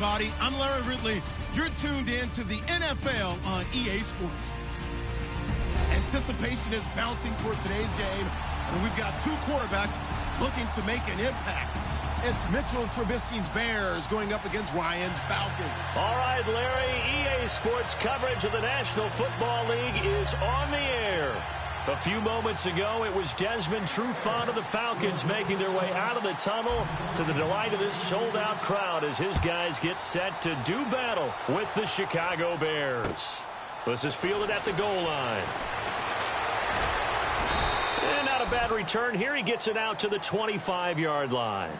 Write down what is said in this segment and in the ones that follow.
everybody. I'm Larry Ridley. You're tuned in to the NFL on EA Sports. Anticipation is bouncing toward today's game, and we've got two quarterbacks looking to make an impact. It's Mitchell Trubisky's Bears going up against Ryan's Falcons. All right, Larry, EA Sports coverage of the National Football League is on the air. A few moments ago, it was Desmond Trufant of the Falcons making their way out of the tunnel to the delight of this sold-out crowd as his guys get set to do battle with the Chicago Bears. This is fielded at the goal line. And not a bad return here. He gets it out to the 25-yard line.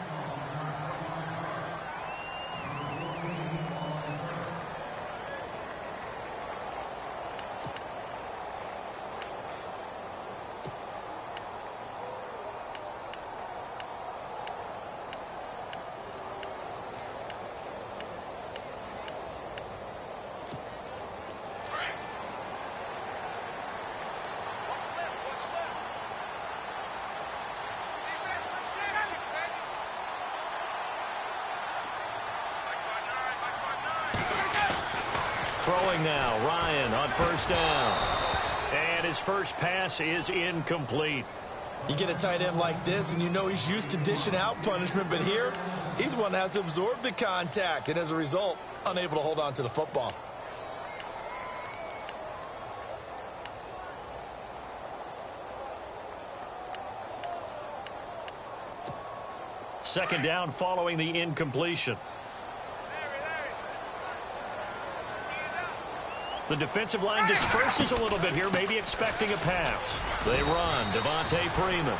Throwing now, Ryan on first down. And his first pass is incomplete. You get a tight end like this, and you know he's used to dishing out punishment, but here, he's one that has to absorb the contact, and as a result, unable to hold on to the football. Second down following the incompletion. The defensive line disperses a little bit here, maybe expecting a pass. They run, Devontae Freeman.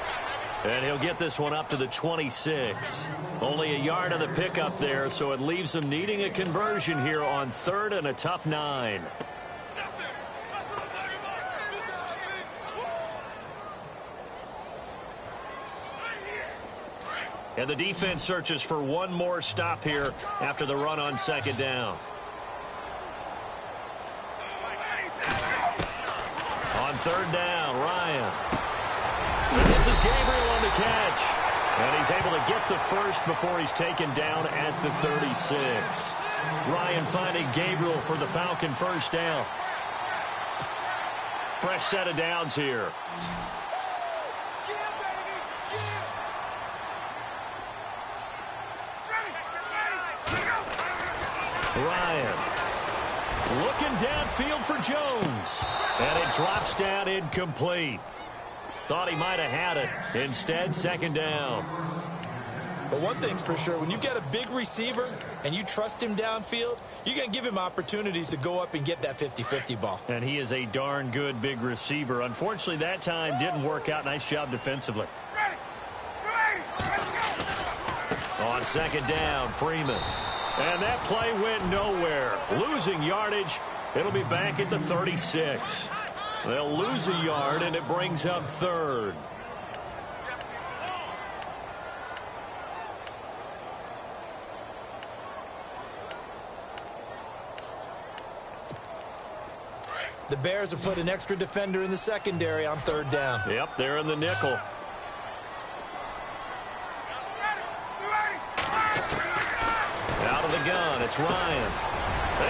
And he'll get this one up to the 26. Only a yard of the pickup there, so it leaves them needing a conversion here on third and a tough 9. And the defense searches for one more stop here after the run on second down. On third down, Ryan. And this is Gabriel on the catch. And he's able to get the first before he's taken down at the 36. Ryan finding Gabriel for the Falcon first down. Fresh set of downs here. Ryan looking downfield for Jones. And it drops down incomplete. Thought he might have had it. Instead, second down. But one thing's for sure, when you get a big receiver and you trust him downfield, you're going to give him opportunities to go up and get that 50-50 ball. And he is a darn good big receiver. Unfortunately, that time didn't work out. Nice job defensively. On second down, Freeman. And that play went nowhere. Losing yardage. It'll be back at the 36. They'll lose a yard, and it brings up third. The Bears have put an extra defender in the secondary on third down. Yep, they're in the nickel. Out of the gun, it's Ryan.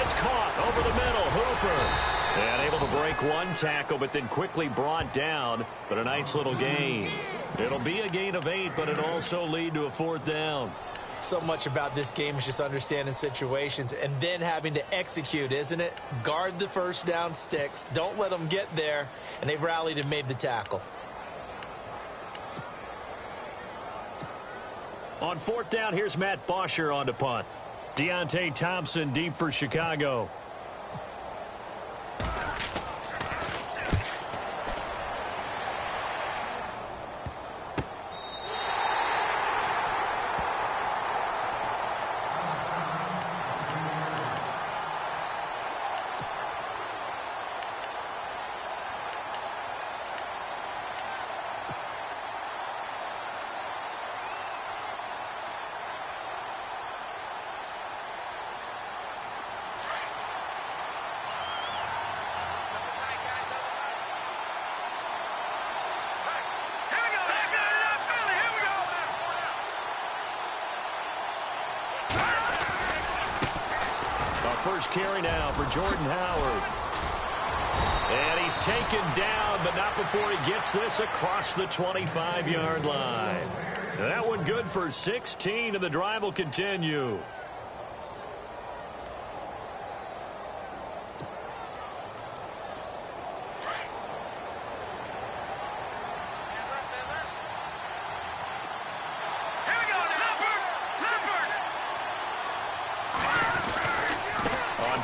It's caught over the middle, Hooper. And able to break one tackle, but then quickly brought down. But a nice little gain. It'll be a gain of 8, but it'll also lead to a fourth down. So much about this game is just understanding situations and then having to execute, isn't it? Guard the first down sticks. Don't let them get there. And they've rallied and made the tackle. On fourth down, here's Matt Bosher on to punt. Deontay Thompson deep for Chicago. first carry now for Jordan Howard. And he's taken down, but not before he gets this across the 25-yard line. That one good for 16, and the drive will continue.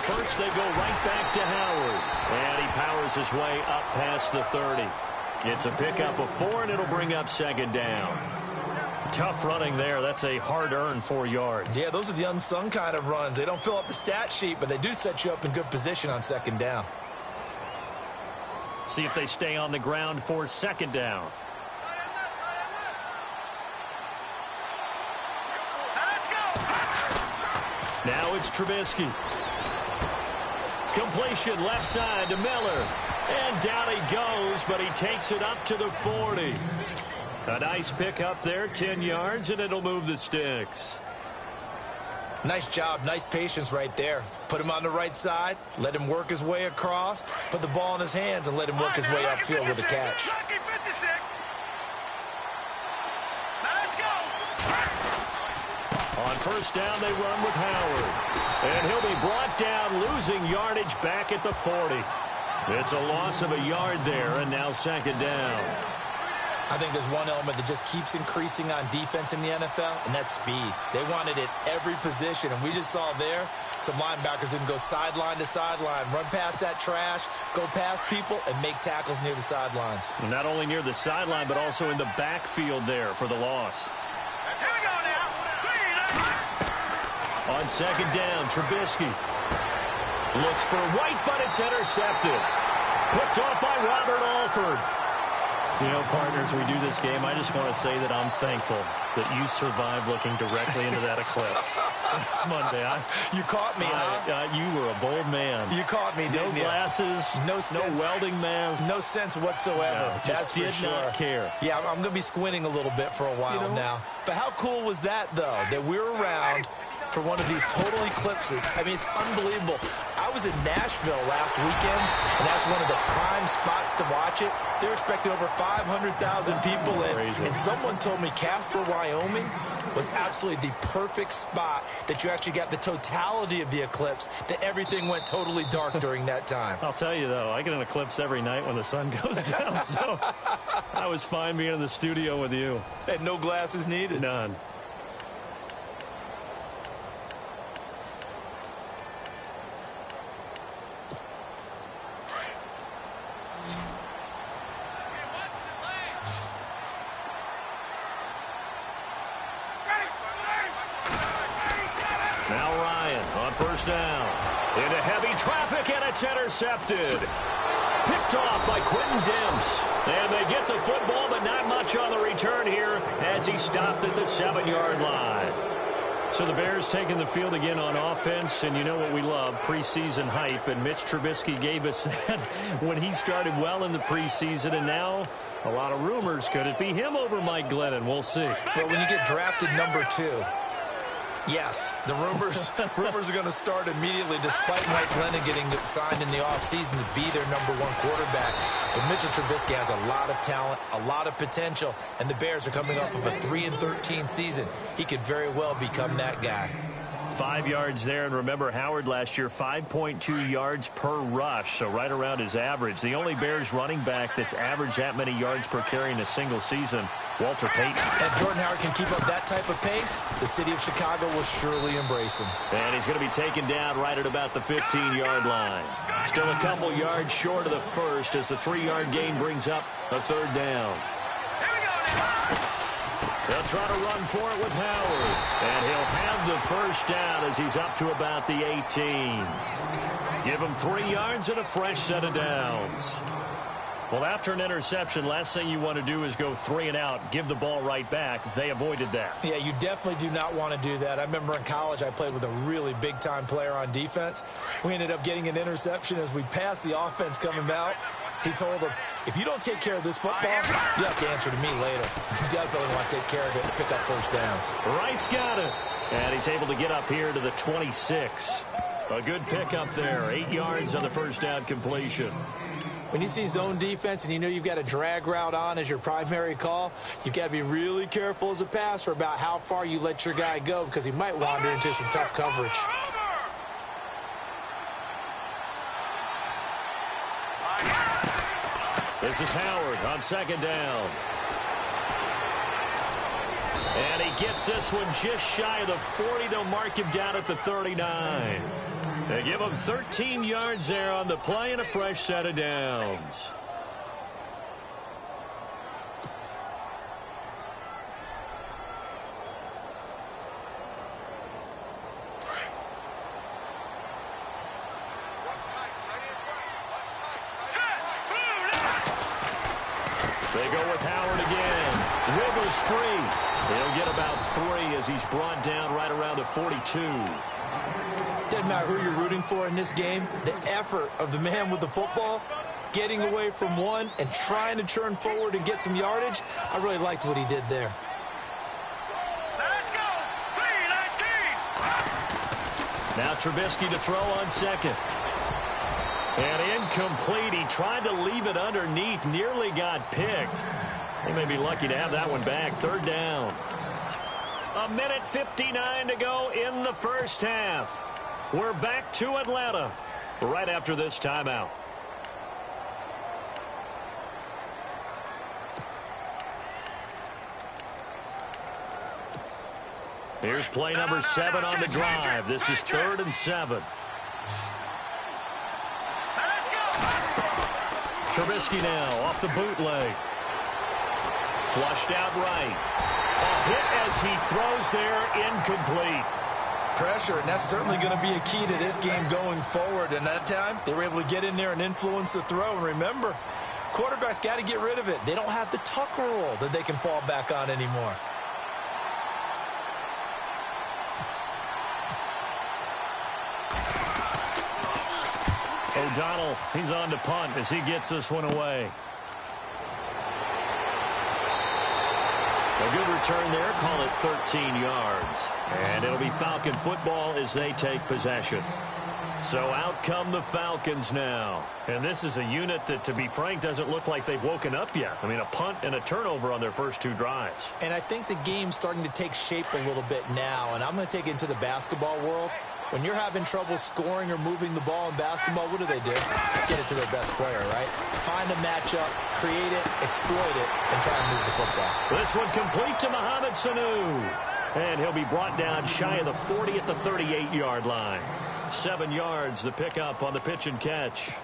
First, they go right back to Howard. And he powers his way up past the 30. It's a pickup of 4, and it'll bring up second down. Tough running there. That's a hard-earned 4 yards. Yeah, those are the unsung kind of runs. They don't fill up the stat sheet, but they do set you up in good position on second down. See if they stay on the ground for second down. Now it's Trubisky. Completion left side to Miller. And down he goes, but he takes it up to the 40. A nice pick up there, 10 yards, and it'll move the sticks. Nice job, nice patience right there. Put him on the right side, let him work his way across, put the ball in his hands, and let him work his way upfield with a catch. On first down, they run with Howard. And he'll be brought down, losing yardage back at the 40. It's a loss of a yard there, and now second down. I think there's one element that just keeps increasing on defense in the NFL, and that's speed. They want it at every position, and we just saw there some linebackers that can go sideline to sideline, run past that trash, go past people, and make tackles near the sidelines. Not only near the sideline, but also in the backfield there for the loss. On second down, Trubisky looks for White, but it's intercepted. Picked off by Robert Alford. You know, partners, we do this game. I just want to say that I'm thankful that you survived looking directly into that eclipse. It's Monday. You caught me, huh? You were a bold man. You caught me, didn't you? No glasses, no welding mask. No sense whatsoever. No, that's for sure. Did not care. Yeah, I'm going to be squinting a little bit for a while now. But how cool was that, though, that we're around for one of these total eclipses? I mean, it's unbelievable. I was in Nashville last weekend, and that's one of the prime spots to watch it. They're expecting over 500,000 people in. And someone told me Casper, Wyoming was absolutely the perfect spot that you actually got the totality of the eclipse, that everything went totally dark during that time. I'll tell you, though, I get an eclipse every night when the sun goes down, so I was fine being in the studio with you. And no glasses needed. None. Now Ryan on first down. Into heavy traffic, and it's intercepted. Picked off by Quentin Demps. And they get the football, but not much on the return here as he stopped at the 7-yard line. So the Bears taking the field again on offense, and you know what we love, preseason hype, and Mitch Trubisky gave us that when he started well in the preseason, and now a lot of rumors. Could it be him over Mike Glennon? We'll see. But when you get drafted number 2, yes, the rumors are going to start immediately, despite Mike Glennon getting signed in the offseason to be their number 1 quarterback. But Mitchell Trubisky has a lot of talent, a lot of potential, and the Bears are coming off of a 3-13 season. He could very well become that guy. 5 yards there, and remember Howard last year, 5.2 yards per rush, so right around his average. The only Bears running back that's averaged that many yards per carry in a single season, Walter Payton. And if Jordan Howard can keep up that type of pace, the city of Chicago will surely embrace him. And he's going to be taken down right at about the 15-yard line. Still a couple yards short of the first as the 3-yard gain brings up a third down. They'll try to run for it with Howard. And he'll have the first down as he's up to about the 18. Give him 3 yards and a fresh set of downs. Well, after an interception, last thing you want to do is go 3 and out, give the ball right back. They avoided that. Yeah, you definitely do not want to do that. I remember in college I played with a really big-time player on defense. We ended up getting an interception as we passed the offense coming out. He told him, if you don't take care of this football, you have to answer to me later. You definitely want to take care of it and pick up first downs. Wright's got it. And he's able to get up here to the 26. A good pickup there. 8 yards on the first down completion. When you see zone defense and you know you've got a drag route on as your primary call, you've got to be really careful as a passer about how far you let your guy go because he might wander into some tough coverage. This is Howard on second down. And he gets this one just shy of the 40. They'll mark him down at the 39. They give him 13 yards there on the play and a fresh set of downs. They go with Howard again. Wiggles free. He'll get about 3 as he's brought down right around the 42. Doesn't matter who you're rooting for in this game. The effort of the man with the football, getting away from one and trying to turn forward and get some yardage, I really liked what he did there. Let's go. 3-19. Now Trubisky to throw on second. And incomplete. He tried to leave it underneath. Nearly got picked. They may be lucky to have that one back. Third down. 1:59 to go in the first half. We're back to Atlanta right after this timeout. Here's play number 7 on the drive. This is 3rd and 7. Trubisky now off the bootleg. Flushed out right. A hit as he throws there, incomplete. Pressure, and that's certainly going to be a key to this game going forward. And that time, they were able to get in there and influence the throw. And remember, quarterbacks got to get rid of it. They don't have the tuck rule that they can fall back on anymore. O'Donnell, he's on to punt as he gets this one away. A good return there, call it 13 yards. And it'll be Falcon football as they take possession. So out come the Falcons now. And this is a unit that, to be frank, doesn't look like they've woken up yet. I mean, a punt and a turnover on their first 2 drives. And I think the game's starting to take shape a little bit now. And I'm going to take it into the basketball world. When you're having trouble scoring or moving the ball in basketball, what do? Get it to their best player, right? Find a matchup, create it, exploit it, and try and move the football. This one complete to Mohamed Sanu. And he'll be brought down shy of the 40 at the 38-yard line. 7 yards, the pickup on the pitch and catch.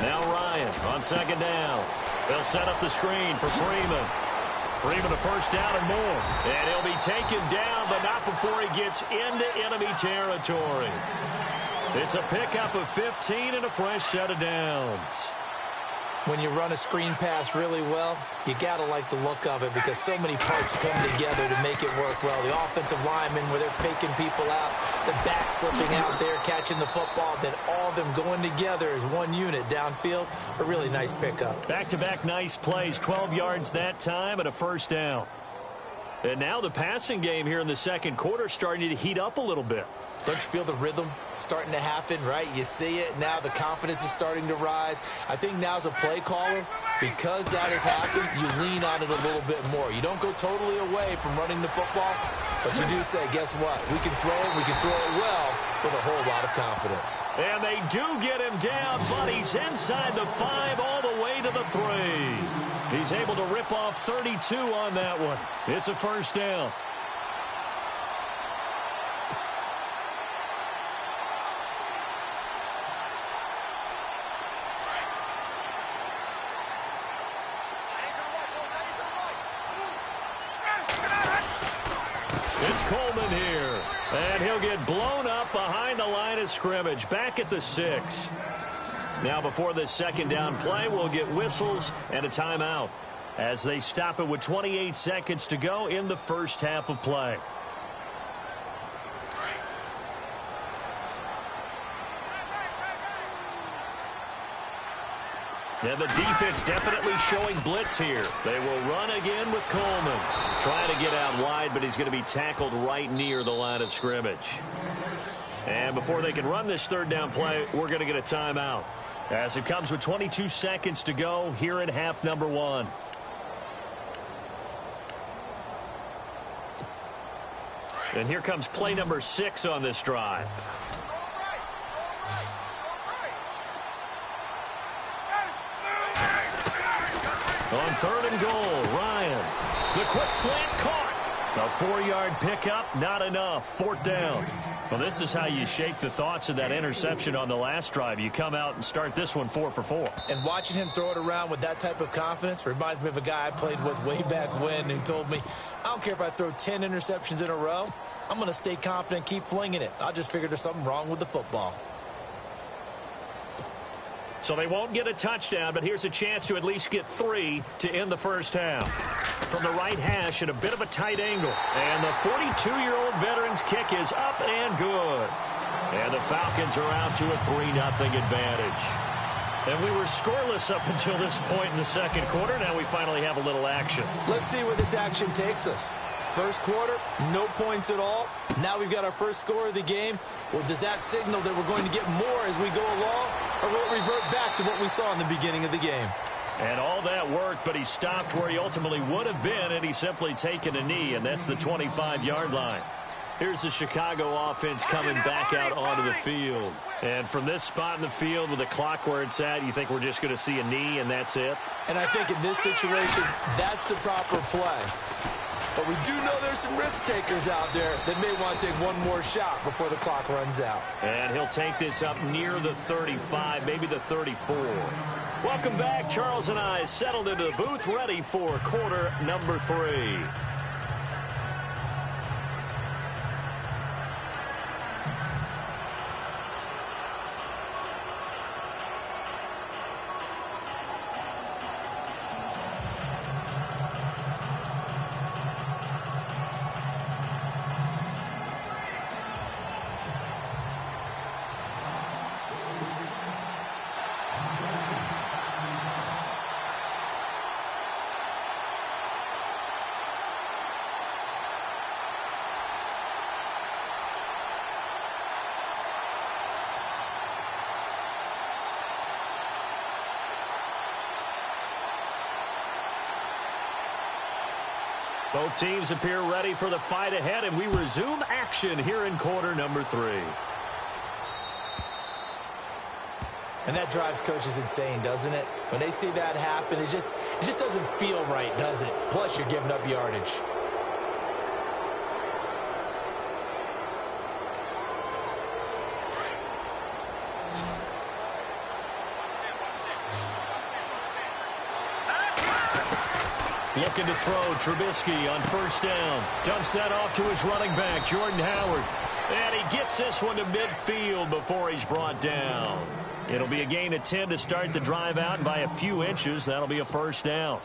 Now Ryan on second down. They'll set up the screen for Freeman. Freeman a first down and more. And he'll be taken down, but not before he gets into enemy territory. It's a pickup of 15 and a fresh set of downs. When you run a screen pass really well, you got to like the look of it because so many parts come together to make it work well. The offensive linemen where they're faking people out, the back slipping out there, catching the football, then all of them going together as one unit downfield. A really nice pickup. Back-to-back nice plays, 12 yards that time and a first down. And now the passing game here in the second quarter starting to heat up a little bit. Don't you feel the rhythm starting to happen, right? You see it. Now the confidence is starting to rise. I think now as a play caller, because that has happened, you lean on it a little bit more. You don't go totally away from running the football, but you do say, guess what? We can throw it. We can throw it well with a whole lot of confidence. And they do get him down, but he's inside the 5 all the way to the 3. He's able to rip off 32 on that one. It's a first down. It's Coleman here, and he'll get blown up behind the line of scrimmage, back at the 6. Now before this second down play, we'll get whistles and a timeout as they stop it with 28 seconds to go in the first half of play. And the defense definitely showing blitz here. They will run again with Coleman. Trying to get out wide, but he's going to be tackled right near the line of scrimmage. And before they can run this third down play, we're going to get a timeout, as it comes with 22 seconds to go here in half number 1. And here comes play number 6 on this drive. On 3rd and goal, Ryan. The quick slant caught. A 4-yard pickup, not enough. 4th down. Well, this is how you shake the thoughts of that interception on the last drive. You come out and start this one 4 for 4. And watching him throw it around with that type of confidence reminds me of a guy I played with way back when who told me, I don't care if I throw 10 interceptions in a row. I'm going to stay confident, keep flinging it. I just figured there's something wrong with the football. So they won't get a touchdown, but here's a chance to at least get 3 to end the first half. From the right hash at a bit of a tight angle. And the 42-year-old veteran's kick is up and good. And the Falcons are out to a 3-0 advantage. And we were scoreless up until this point in the second quarter. Now we finally have a little action. Let's see where this action takes us. First quarter, no points at all. Now we've got our first score of the game. Well, does that signal that we're going to get more as we go along? Or will it revert back to what we saw in the beginning of the game? And all that worked, but he stopped where he ultimately would have been, and he's simply taken a knee, and that's the 25-yard line. Here's the Chicago offense coming back out onto the field. And from this spot in the field with the clock where it's at, you think we're just going to see a knee and that's it? And I think in this situation, that's the proper play. But we do know there's some risk takers out there that may want to take one more shot before the clock runs out. And he'll take this up near the 35, maybe the 34. Welcome back. Charles and I settled into the booth, ready for quarter number 3. Both teams appear ready for the fight ahead, and we resume action here in quarter number 3. And that drives coaches insane, doesn't it? When they see that happen, it just doesn't feel right, does it? Plus, you're giving up yardage. Looking to throw, Trubisky on first down. Dumps that off to his running back, Jordan Howard. And he gets this one to midfield before he's brought down. It'll be a gain of 10 to start the drive out, and by a few inches, that'll be a first down.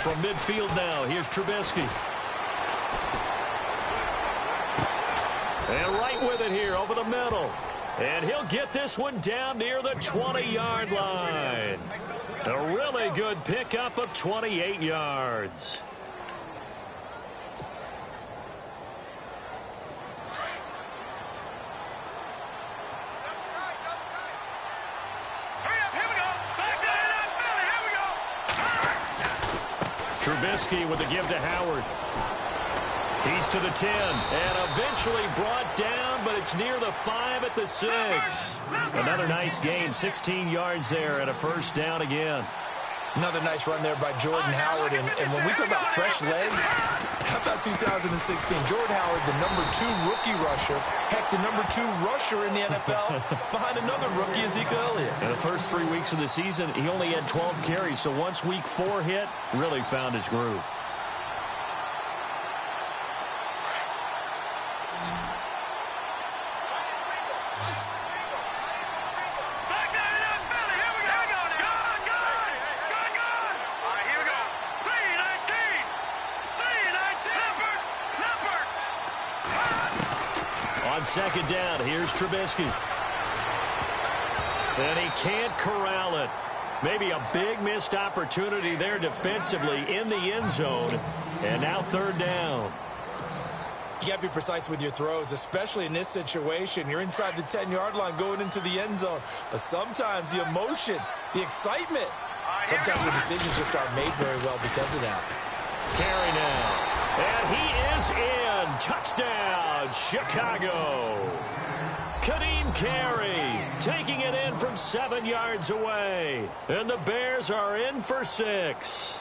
From midfield now, here's Trubisky. And right with it here over the middle. And he'll get this one down near the 20-yard line. A really good pickup of 28 yards. Trubisky with the give to Howard. He's to the 10 and eventually brought down, but it's near the 5 at the 6. Another nice gain, 16 yards there and a first down again. Another nice run there by Jordan Howard. And when we talk about fresh legs, how about 2016? Jordan Howard, the #2 rookie rusher. Heck, the #2 rusher in the NFL behind another rookie, Ezekiel Elliott. In the first 3 weeks of the season, he only had 12 carries. So once week 4 hit, really found his groove. On second down, here's Trubisky. And he can't corral it. Maybe a big missed opportunity there defensively in the end zone. And now third down. You got to be precise with your throws, especially in this situation. You're inside the 10-yard line going into the end zone. But sometimes the emotion, the excitement, sometimes the decisions just aren't made very well because of that. Carry now. And he is in. Touchdown, Chicago. Kadeem Carey taking it in from 7 yards away. And the Bears are in for 6.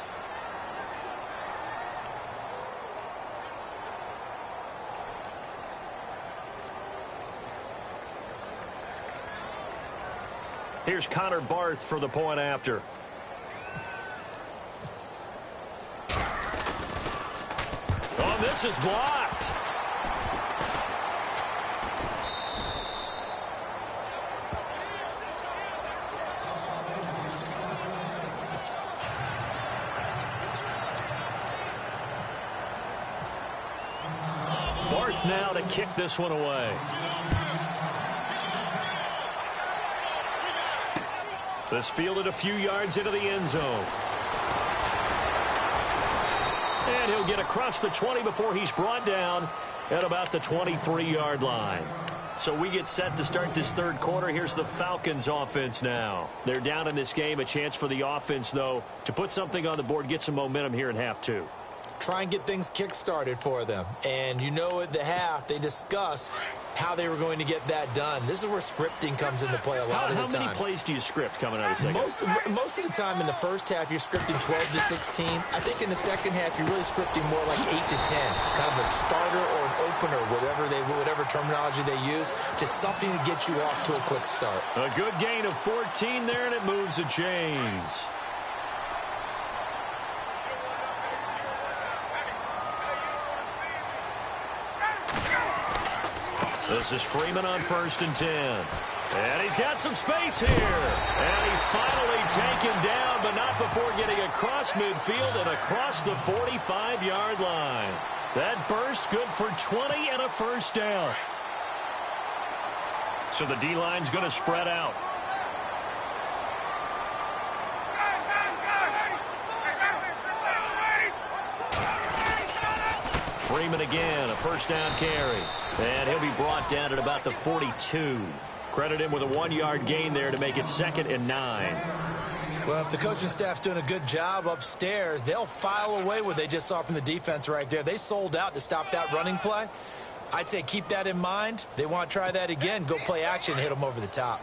Here's Connor Barth for the point after. Oh, this is blocked. Barth now to kick this one away. This fielded a few yards into the end zone. And he'll get across the 20 before he's brought down at about the 23-yard line. So we get set to start this third quarter. Here's the Falcons offense now. They're down in this game. A chance for the offense, though, to put something on the board, get some momentum here in half two. Try and get things kick-started for them. And you know at the half, they discussed how they were going to get that done. This is where scripting comes into play a lot of the time. How many plays do you script coming out of the second? Most of the time in the first half, you're scripting 12 to 16. I think in the second half, you're really scripting more like 8 to 10. Kind of a starter or an opener, whatever terminology they use. Just something to get you off to a quick start. A good gain of 14 there, and it moves the chains. This is Freeman on 1st and 10. And he's got some space here. And he's finally taken down, but not before getting across midfield and across the 45-yard line. That burst good for 20 and a first down. So the D-line's going to spread out. Freeman again, a first down carry. And he'll be brought down at about the 42. Credit him with a 1-yard gain there to make it 2nd and 9. Well, if the coaching staff's doing a good job upstairs, they'll file away what they just saw from the defense right there. They sold out to stop that running play. I'd say keep that in mind. They want to try that again. Go play action and hit them over the top.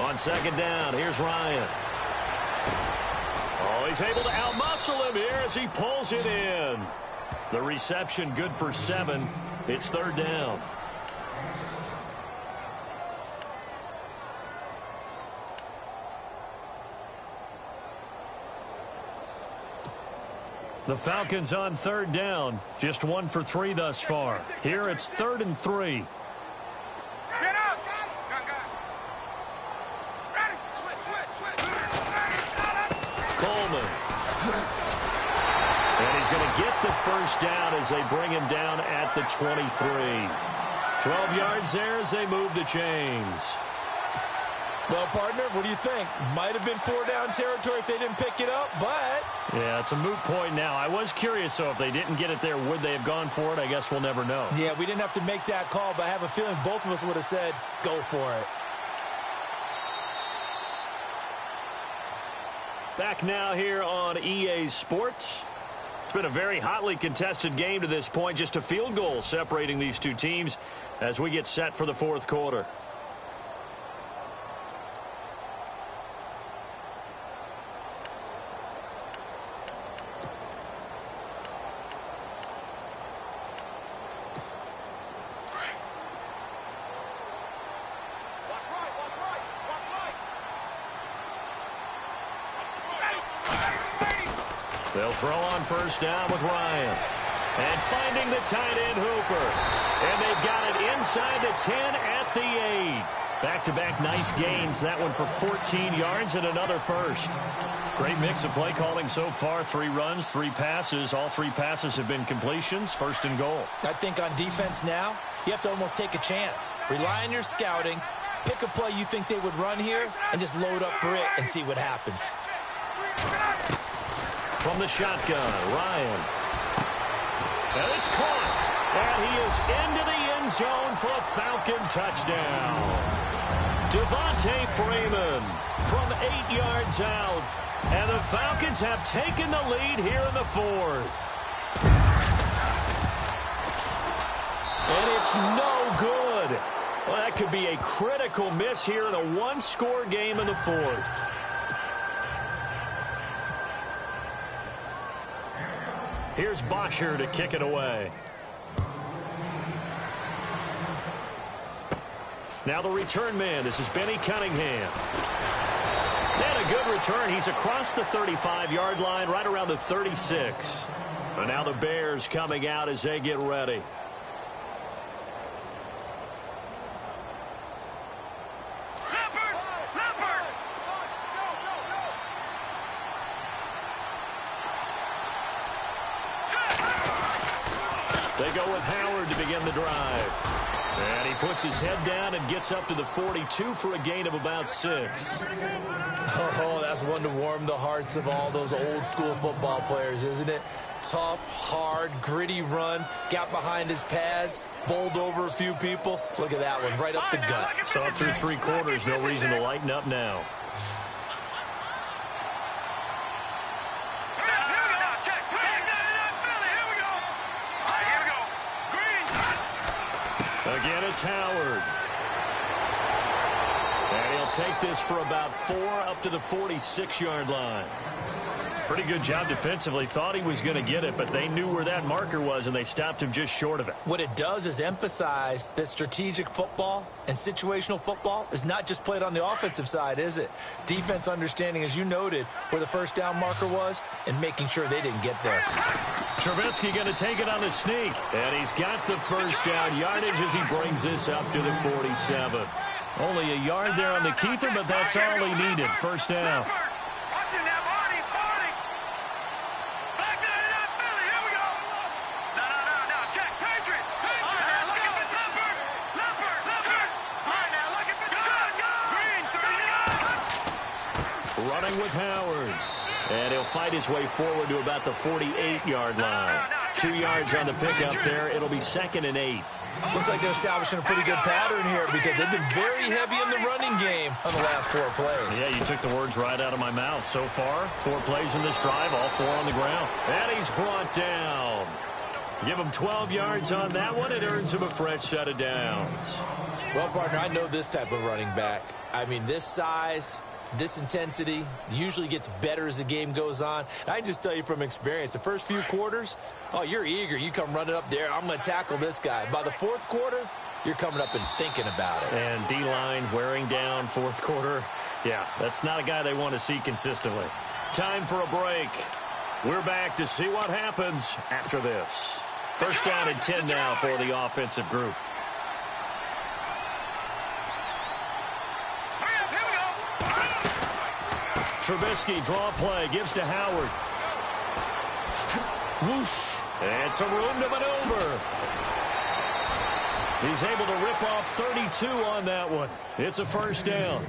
On second down, here's Ryan. Oh, he's able to outmuscle him here as he pulls it in. The reception good for 7. It's third down. The Falcons on third down. Just 1 for 3 thus far. Here it's 3rd and 3. Get the first down as they bring him down at the 23. 12 yards there as they move the chains. Well, partner, what do you think? Might have been 4-down territory if they didn't pick it up, but... Yeah, it's a moot point now. I was curious, so if they didn't get it there, would they have gone for it? I guess we'll never know. Yeah, we didn't have to make that call, but I have a feeling both of us would have said, go for it. Back now here on EA Sports. It's been a very hotly contested game to this point. Just a field goal separating these two teams as we get set for the fourth quarter. They'll throw on first down with Ryan. And finding the tight end Hooper. And they've got it inside the 10 at the 8. Back-to-back nice gains. That one for 14 yards and another first. Great mix of play calling so far. 3 runs, 3 passes. All 3 passes have been completions. First and goal. I think on defense now, you have to almost take a chance. Rely on your scouting. Pick a play you think they would run here and just load up for it and see what happens. From the shotgun, Ryan. And it's caught. And he is into the end zone for a Falcon touchdown. Devontae Freeman from 8 yards out. And the Falcons have taken the lead here in the 4th. And it's no good. Well, that could be a critical miss here in a 1-score game in the 4th. Here's Bosher to kick it away. Now the return man. This is Benny Cunningham. And a good return. He's across the 35-yard line, right around the 36. And now the Bears coming out as they get ready. They go with Howard to begin the drive. And he puts his head down and gets up to the 42 for a gain of about 6. Oh, that's one to warm the hearts of all those old-school football players, isn't it? Tough, hard, gritty run, got behind his pads, bowled over a few people. Look at that one, right up the gut. So up through 3 quarters, no reason to lighten up now. Again, it's Howard. And he'll take this for about 4 up to the 46-yard line. Pretty good job defensively. Thought he was going to get it, but they knew where that marker was, and they stopped him just short of it. What it does is emphasize that strategic football and situational football is not just played on the offensive side, is it? Defense understanding, as you noted, where the first down marker was and making sure they didn't get there. Trubisky going to take it on the sneak, and he's got the first down yardage as he brings this up to the 47. Only a yard there on the keeper, but that's all he needed. First down. Running with Howard. And he'll fight his way forward to about the 48-yard line. 2 yards on the pickup there. It'll be 2nd and 8. Looks like they're establishing a pretty good pattern here because they've been very heavy in the running game on the last 4 plays. Yeah, you took the words right out of my mouth. So far, 4 plays in this drive, all 4 on the ground. And he's brought down. Give him 12 yards on that one. It earns him a fresh set of downs. Well, partner, I know this type of running back. I mean, this size, this intensity usually gets better as the game goes on. And I can just tell you from experience, the first few quarters, oh, you're eager. You come running up there, I'm going to tackle this guy. By the 4th quarter, you're coming up and thinking about it. And D-line wearing down 4th quarter. Yeah, that's not a guy they want to see consistently. Time for a break. We're back to see what happens after this. First down and 10 now for the offensive group. Trubisky, draw play, gives to Howard. Whoosh. And some room to maneuver. He's able to rip off 32 on that one. It's a first down.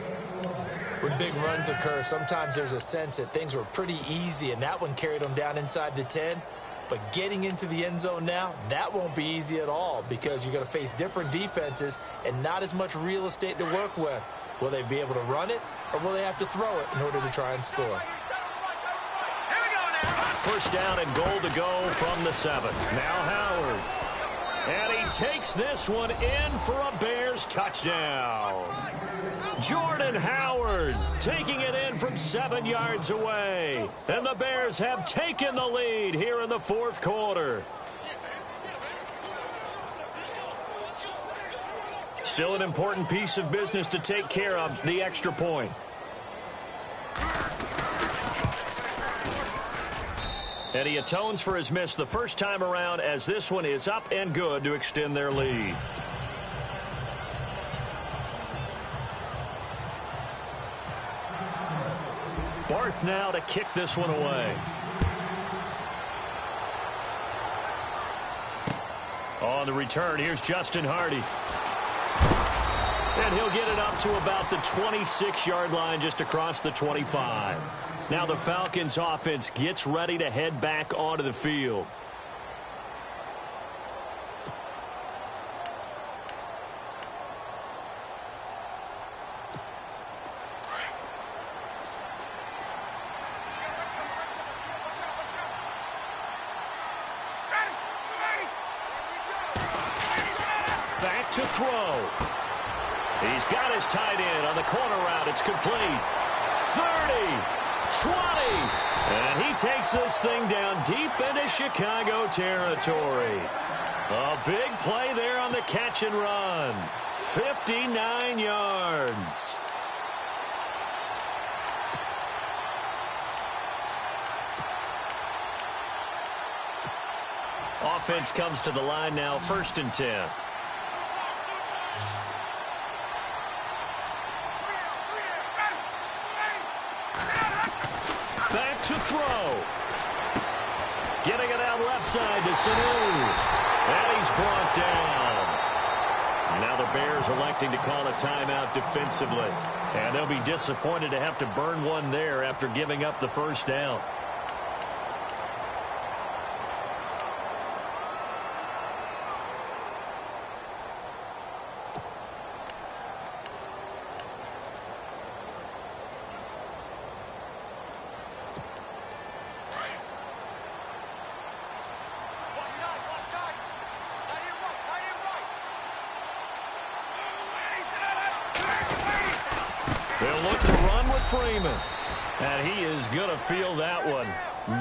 When big runs occur, sometimes there's a sense that things were pretty easy, and that one carried them down inside the 10. But getting into the end zone now, that won't be easy at all because you're going to face different defenses and not as much real estate to work with. Will they be able to run it, or will they have to throw it in order to try and score? First down and goal to go from the 7. Now Howard. And he takes this one in for a Bears touchdown. Jordan Howard taking it in from 7 yards away. And the Bears have taken the lead here in the 4th quarter. Still an important piece of business to take care of, the extra point. And he atones for his miss the first time around as this one is up and good to extend their lead. 4th now to kick this one away. On the return, here's Justin Hardy. And he'll get it up to about the 26-yard line, just across the 25. Now the Falcons offense gets ready to head back onto the field. Back to throw. He's got his tight end on the corner route. It's complete. 30, 20, and he takes this thing down deep into Chicago territory. A big play there on the catch and run. 59 yards. Offense comes to the line now, 1st and 10. Back to throw. Getting it out left side to Sanu. And he's brought down. Now the Bears electing to call a timeout defensively. And they'll be disappointed to have to burn one there after giving up the 1st down. They'll look to run with Freeman. And he is going to feel that one.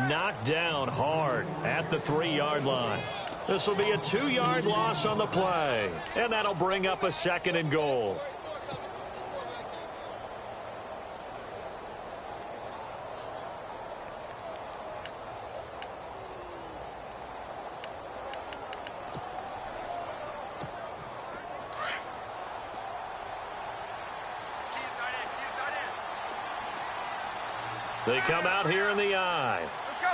Knocked down hard at the 3-yard line. This will be a 2-yard loss on the play. And that'll bring up a 2nd and goal. They come out here in the eye. Let's go.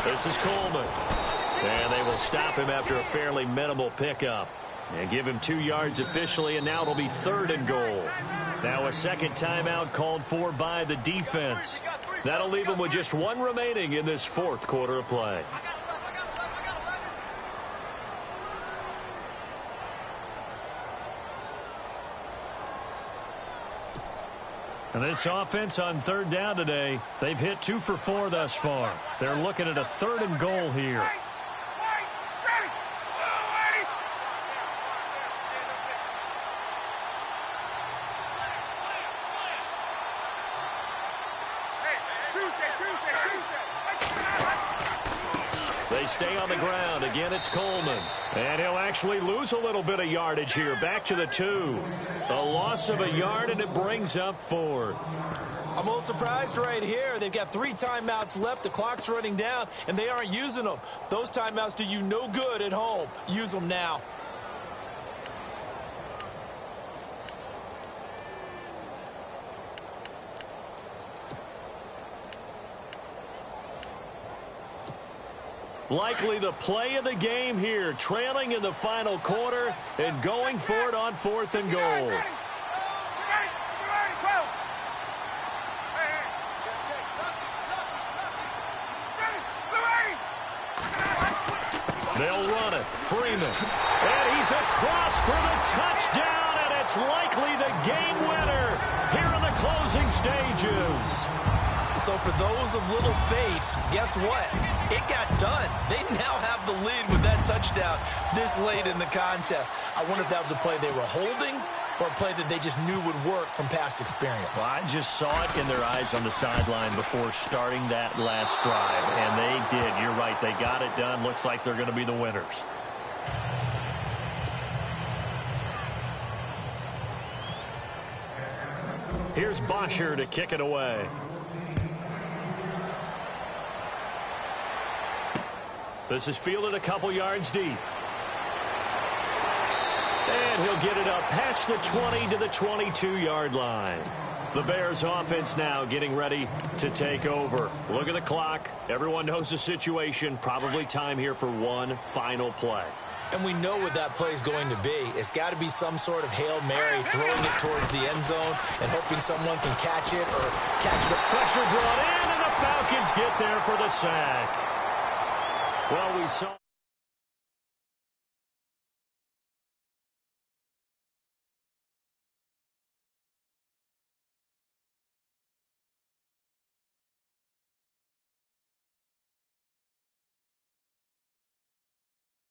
58. This is Coleman. And they will stop him after a fairly minimal pickup. And give him 2 yards officially, and now it'll be 3rd and goal. Now a 2nd timeout called for by the defense. That'll leave them with just 1 remaining in this 4th quarter of play. And this offense on 3rd down today, they've hit 2 for 4 thus far. They're looking at a 3rd and goal here. They stay on the ground. Again, it's Coleman. And he'll actually lose a little bit of yardage here. Back to the 2. A loss of a yard, and it brings up 4th. I'm a little surprised right here. They've got 3 timeouts left. The clock's running down, and they aren't using them. Those timeouts do you no good at home. Use them now. Likely the play of the game here, trailing in the final quarter and going for it on 4th and goal. They'll run it. Freeman. And he's across for the touchdown, and it's likely the game winner here in the closing stages. So for those of little faith, guess what? It got done. They now have the lead with that touchdown this late in the contest. I wonder if that was a play they were holding or a play that they just knew would work from past experience. Well, I just saw it in their eyes on the sideline before starting that last drive, and they did. You're right. They got it done. Looks like they're going to be the winners. Here's Bosher to kick it away. This is fielded a couple yards deep. And he'll get it up past the 20 to the 22-yard line. The Bears offense now getting ready to take over. Look at the clock. Everyone knows the situation. Probably time here for one final play. And we know what that play is going to be. It's got to be some sort of Hail Mary, throwing it towards the end zone and hoping someone can catch it or catch it. Pressure brought in, and the Falcons get there for the sack. Well, we saw...